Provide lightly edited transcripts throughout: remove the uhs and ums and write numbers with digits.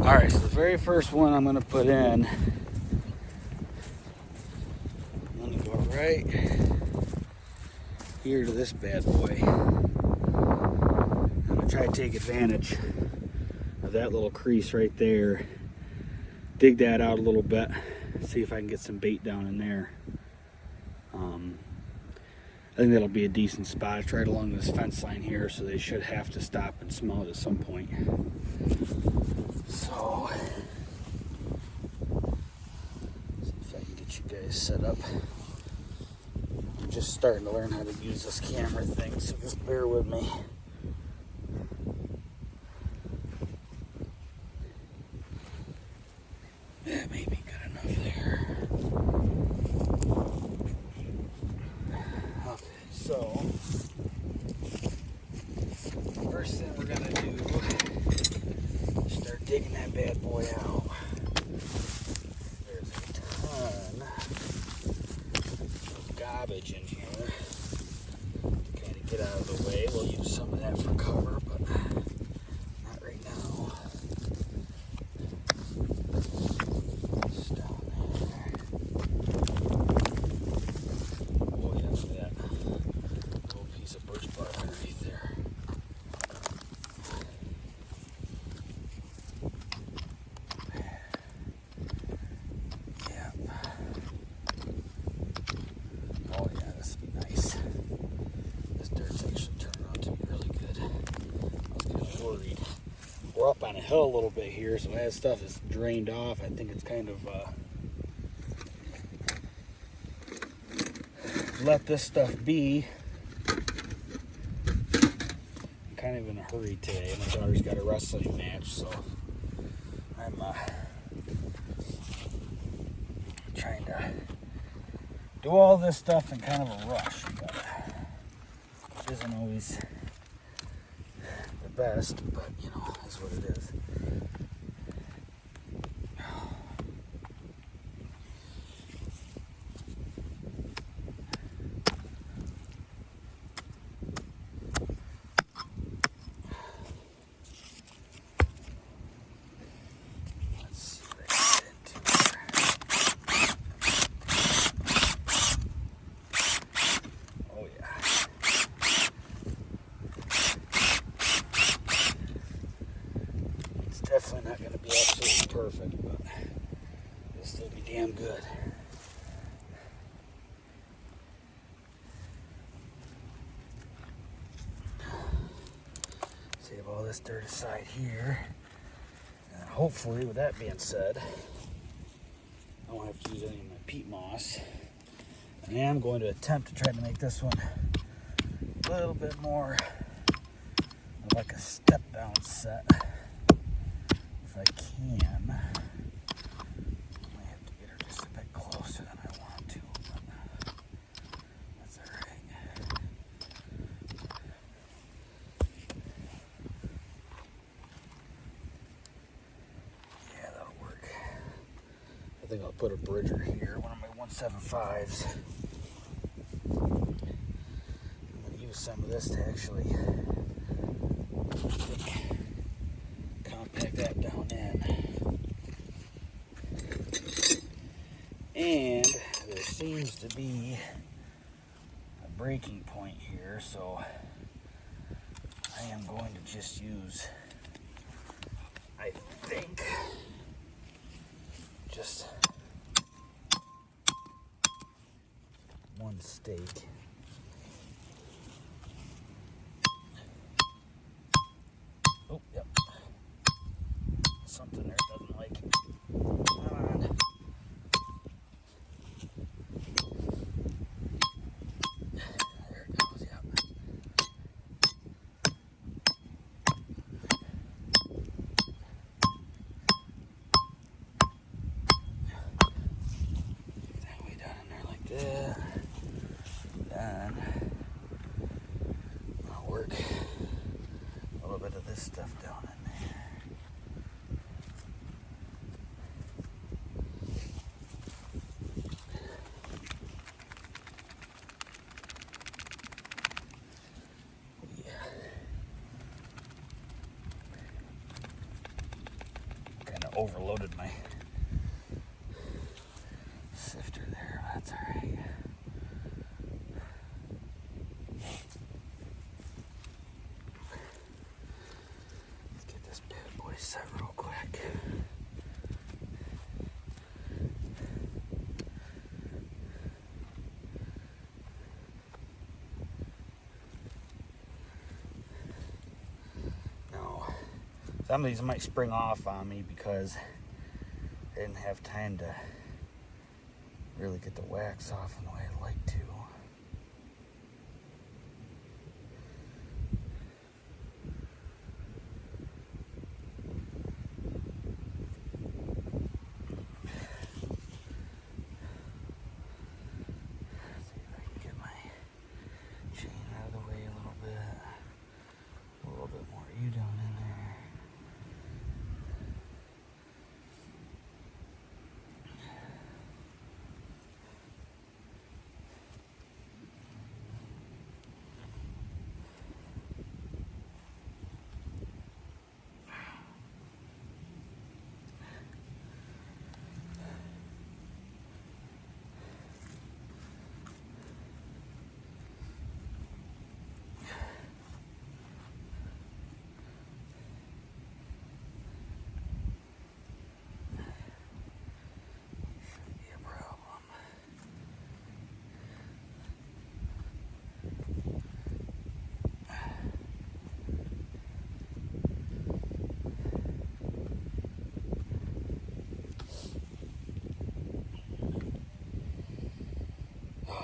Alright, so the very first one I'm going to put in, I'm going to go right here to this bad boy. I'm going to try to take advantage of that little crease right there. Dig that out a little bit. See if I can get some bait down in there. I think that'll be a decent spot. It's right along this fence line here, so they should have to stop and smell it at some point. So, see if I can get you guys set up. I'm just starting to learn how to use this camera thing, so just bear with me. That may be good enough there. Okay, so first thing we're gonna do is start digging that bad boy out. There's a ton of garbage in here to kind of get out of the way. We'll use some of that for cover, but not right now. It's down there. Oh yeah, look at that little piece of birch bark underneath there. Oh yeah, this would be nice. This dirt's actually turned out to be really good. I was kind of worried. We're up on a hill a little bit here, so that stuff is drained off. I think it's kind of let this stuff be. I'm kind of in a hurry today. My daughter's got a wrestling match, so I'm trying to do all this stuff in kind of a rush, but it isn't always the best, but you know, that's what it is. Let's see what I can get into here. Oh yeah. It's definitely not going to be absolutely perfect, but it'll still be damn good. Save all this dirt aside here. And hopefully, with that being said, I won't have to use any of my peat moss. I am going to attempt to try to make this one a little bit more of like a step down set. If I can. I might have to get her just a bit closer than I want to, but that's alright. Yeah, that'll work. I think I'll put a bridger here, one of my 175s. I'm going to use some of this to actually compact that down in. And there seems to be a breaking point here, so I am going to just use, I think, just one stake. Oh, yep. Something there doesn't like it. Come on. There it goes, yep. That way down in there like that. Then I'll work a little bit of this stuff down in there. overloaded my sifter there. That's all right. Let's get this bad boy set real quick. Some of these might spring off on me because I didn't have time to really get the wax off in the way I'd like to. See if I can get my chain out of the way a little bit more. You down in there?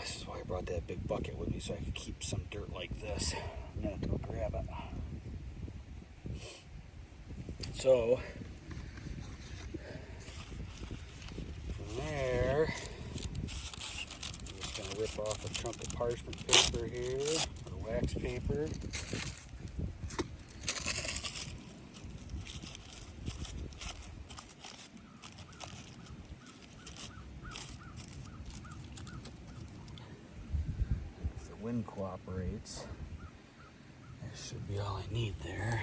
This is why I brought that big bucket with me, so I could keep some dirt like this. I'm gonna have to go grab it. So from there, I'm just gonna rip off a chunk of parchment paper here, or wax paper. Wind cooperates. That should be all I need there.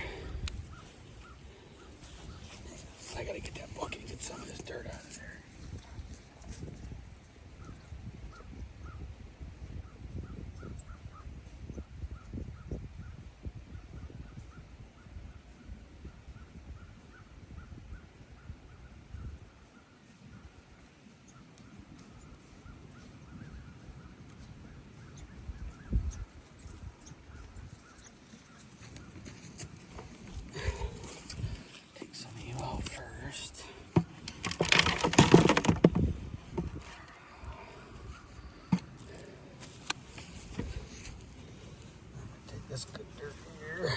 I gotta get that bucket and get some of this dirt out of there. This good dirt here.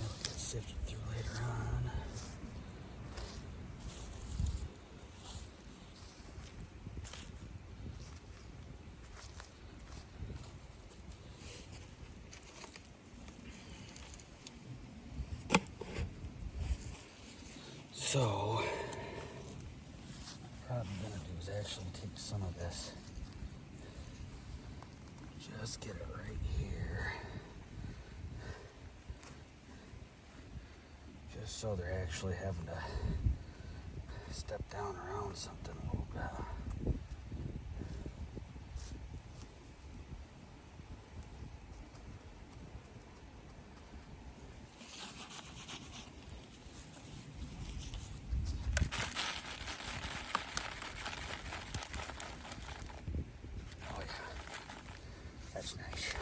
I'll get sifted through later on. So probably gonna do is actually take some of this, just get it right here, just so they're actually having to step down around something a little bit. That's nice.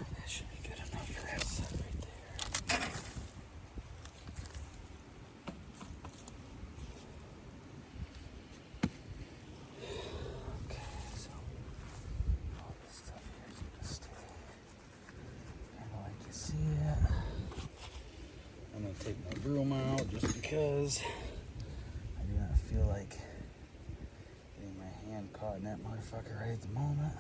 That should be good enough for that set right there. I'm going to take my broom out just because I do not feel like getting my hand caught in that motherfucker right at the moment.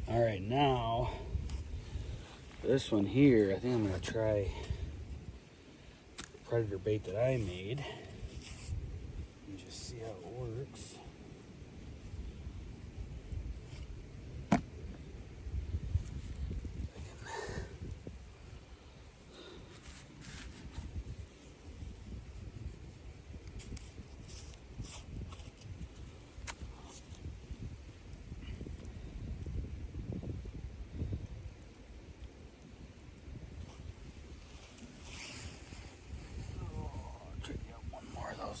All right, now this one here, I think I'm gonna try the predator bait that I made and just see how it works.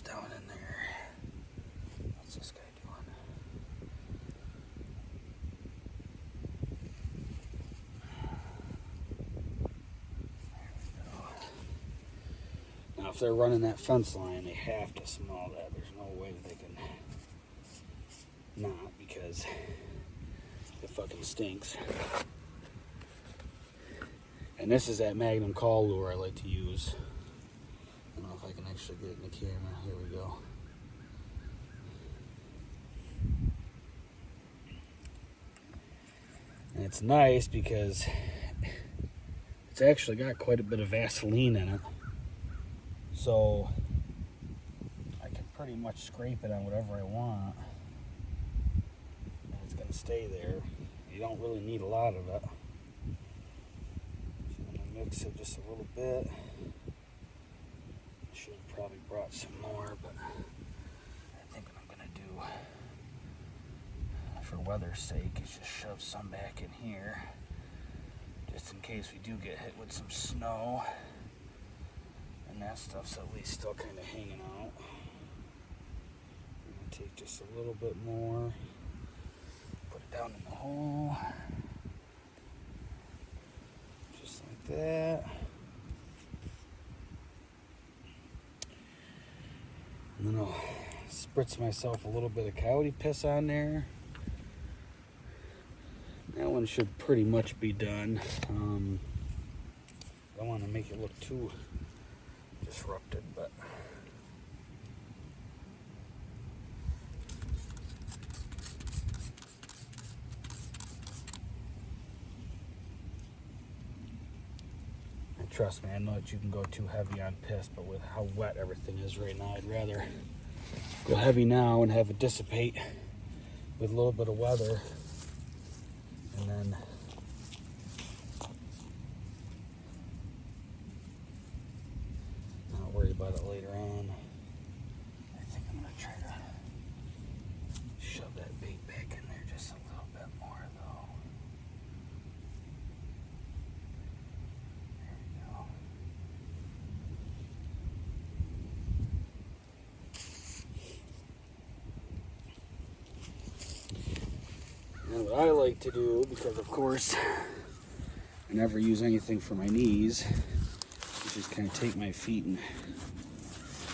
Down in there. What's this guy doing? There we go. Now, if they're running that fence line, they have to smell that. There's no way that they can not, because it fucking stinks. And this is that Magnum call lure I like to use. I don't know if I can actually get it in the camera. Here we go. And it's nice because it's actually got quite a bit of Vaseline in it. So I can pretty much scrape it on whatever I want. And it's going to stay there. You don't really need a lot of it. So I'm going to mix it just a little bit. Should have probably brought some more, but I think what I'm going to do, for weather's sake, is just shove some back in here, just in case we do get hit with some snow, and that stuff's at least still kind of hanging out. I'm going to take just a little bit more, put it down in the hole, just like that. And then I'll spritz myself a little bit of coyote piss on there. That one should pretty much be done. I don't want to make it look too disrupted, but trust me, I know that you can go too heavy on piss, but with how wet everything is right now, I'd rather go heavy now and have it dissipate with a little bit of weather, and then not worry about it later on. I think I'm going to try to shove that bait back in there just a little bit more, though. And what I like to do, because of course I never use anything for my knees, is just kind of take my feet and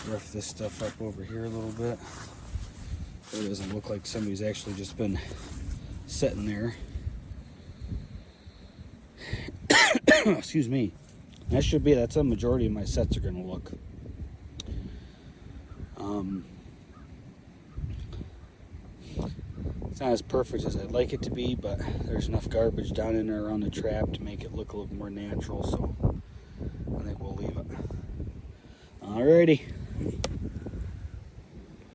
rough this stuff up over here a little bit, so it doesn't look like somebody's actually just been sitting there. Excuse me. That's a majority of my sets are going to look. It's not as perfect as I'd like it to be, but there's enough garbage down in there around the trap to make it look a little more natural, so I think we'll leave it. Alrighty.